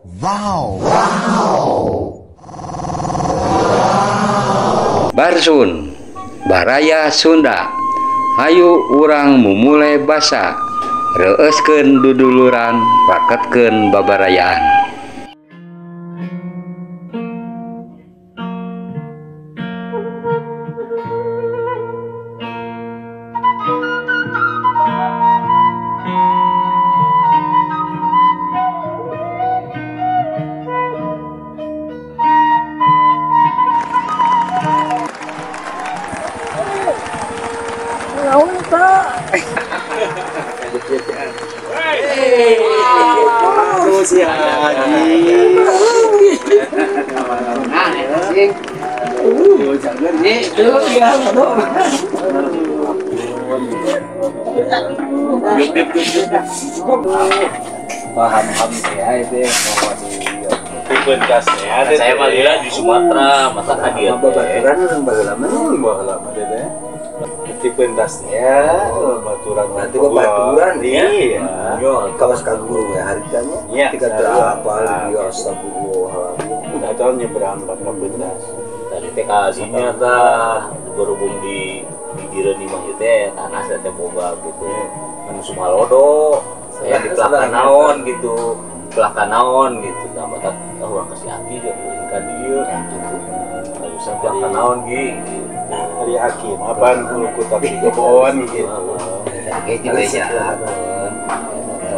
Wow. Barsun Baraya Sunda. Hayu urang memulai basa reuskeun duduluran raketkeun babarayaan. Si Haji. Nah, sing. Jangan itu ya, paham ya itu saya malila di Sumatera, masa kadia baturan orang baheula teh. Di pentasnya baturan nanti baturan iya yo kawas kaguru ya haritanya ketika terapal dia astagfirullahaladzim udah tahu nyebrang ke pentas dari TKZ-nya tah berhubung di pikiran di mah teh tanah saya teh boga gitu anu Sumalodo saya di belakang naon gitu belakang naon gitu tambah tak orang kasih aki juga kan dia gitu harus belakang naon gitu hari hakim apaan kulo kutak di kebon gitu Gitu ya.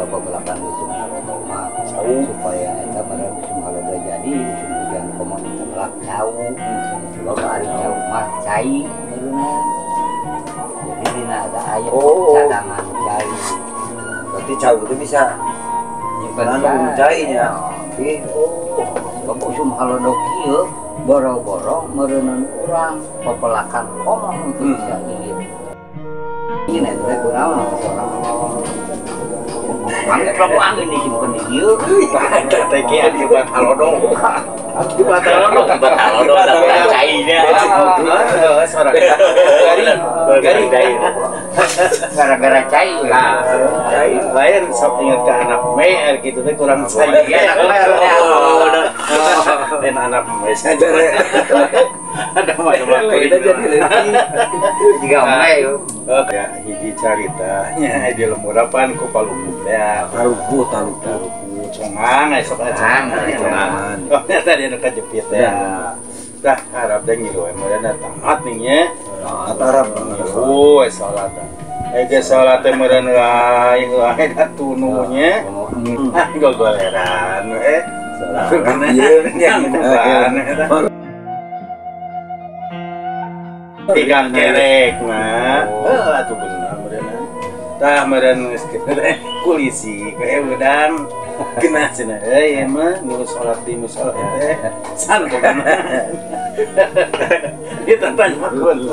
Pembelakan musim mah supaya eta pada musim haloda jadi musim hujan komo telak jauh coba hari jauh mah cai beuna jadi dina ada aya cadangan cai berarti jauh itu bisa nyimpen cainya oh musim haloda kieu boro-boro meureunun urang pepelakan komo untuk bisa gitu ini teh kunaon Angin prabu angin nih bukan di dieu. Teh ki akibat halodo. Akibat halodo ada cainya. Garing. Gara-gara cai. Cai lain sok ingat ke anak me gitu teh kurang cai. Dan anak me saja. Ada macam-macam kita jadi leutik. Jika me ya hiji caritanya di lemurapan ku Paluku teh. Paluku congang esok congan. Oh ternyata dia nu kajepit ya. Tah harap teh ngilu meureunna tamat nih nya. Harap ngilu salat. Ege salat teh meureun wae da tununya. Gogoleran salat. Tiga kerek mah, atuh bener meureunna. Tah meureun geus kulisi kayak udang kena cenah euy mah nu salat di musala teh san boganna. Kita tanya makun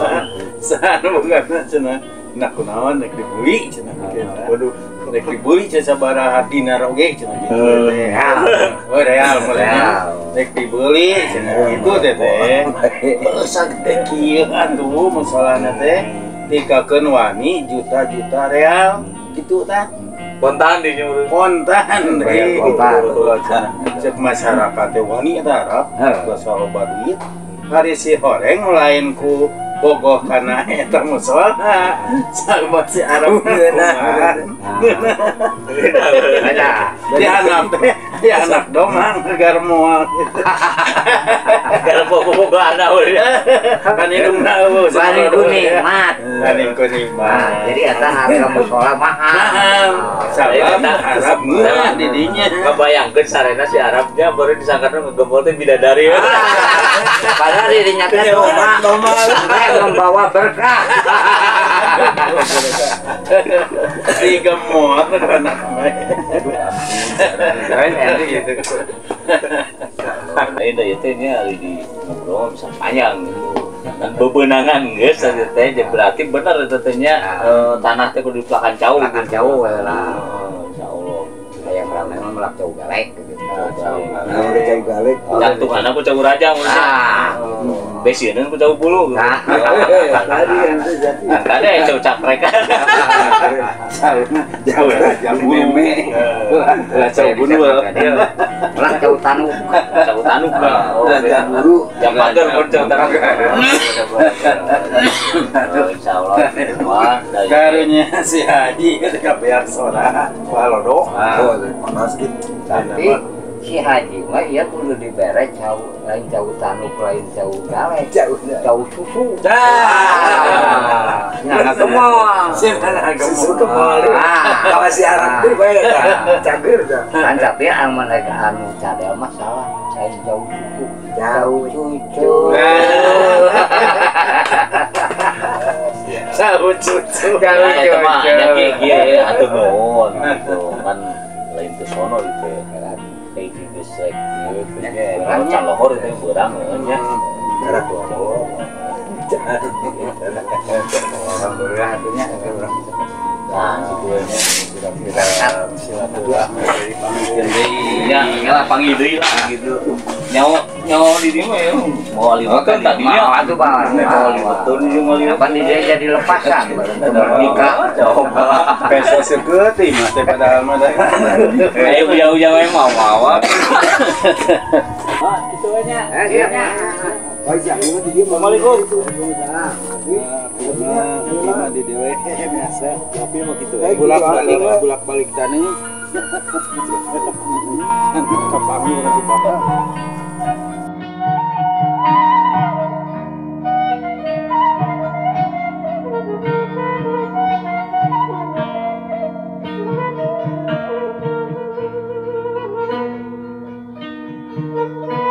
san boganna cenah nak kunaon rek dibuli cenah. Waduh rek dibuli cenah sabaraha dinar oge cenah gitu teh. Oh real rek dibeli cenah gitu teh. Sagede kieu atuh masalahna teh tikakeun wani juta-juta real gitu tah. Kontan di nyuruh. Kontan cek masyarakat teh wani eta Arab basa loba duit. Hari si horeng lain ku bogoh kana eta musola sama si Arab dia anak domang agar moal Gara bogo anak we. kan hidungna eueuh bari ku nikmat. Jadi eta harga musola mahal. Salam Arab murah di dinya. Kebayangkeun sarena si Arabnya baru disangkana ngegembol teh bidadari. Padahal dirinya teh domang membawa berkah. Digemot anak mah. Lain gitu. Lain da ieu teh nya ari di ngobrol bisa panjang gitu. Dan bebenangan geus teh berarti bener eta teh nya tanah teh kudu diplakan jauh lah. Insyaallah. Hayang rame mah melak jauh galek gitu. Udah jauh galek. Jantung anak ku jauh raja. Besian ku jauh bulu. Nah. Tadi yang itu jadi. Kada yang jauh cakrek kan. Jauh meme. Lah jauh bulu. Lah jauh tanuk. Jauh tanuk. Oh, Buru. yang pagar pun jauh tanuk. Insyaallah. Wah, Karunya si Haji ketika beak sora. Halodo. Panas gitu. Tapi si Haji mah iya kudu dibere jauh lain jauh tanuk lain jauh galek jauh susu. Nah semua. Susu kemali. Kalau si Arab itu bae cager dah. Kan tapi anu anu cadel mah salah. Lain jauh susu. Jauh cucu. Jauh cucu. Jauh itu mah cucu. nya kieu atuh nuhun gitu kan lain ke sono gitu kan kayak gitu sek gitu nya kalau calohor itu beurang nya Cara tua. Alhamdulillah atunya orang nah gitu nya Silaturahmi dari pamit deui. ya ngalah panggil deui lah gitu nyawa di dieu mah ya mau liwatan tadinya mau atuh Bang. mau liwatan di mau Apa dia jadi lepasan nikah coba Peso sekeuti mah teh padahal mah da. ayo ujang-ujang we mau Kitu we nya. Siapnya. Assalamualaikum. Di dewe biasa. Tapi mah kitu. Bulak-balik tani. Kapami urang bapak. Thank you.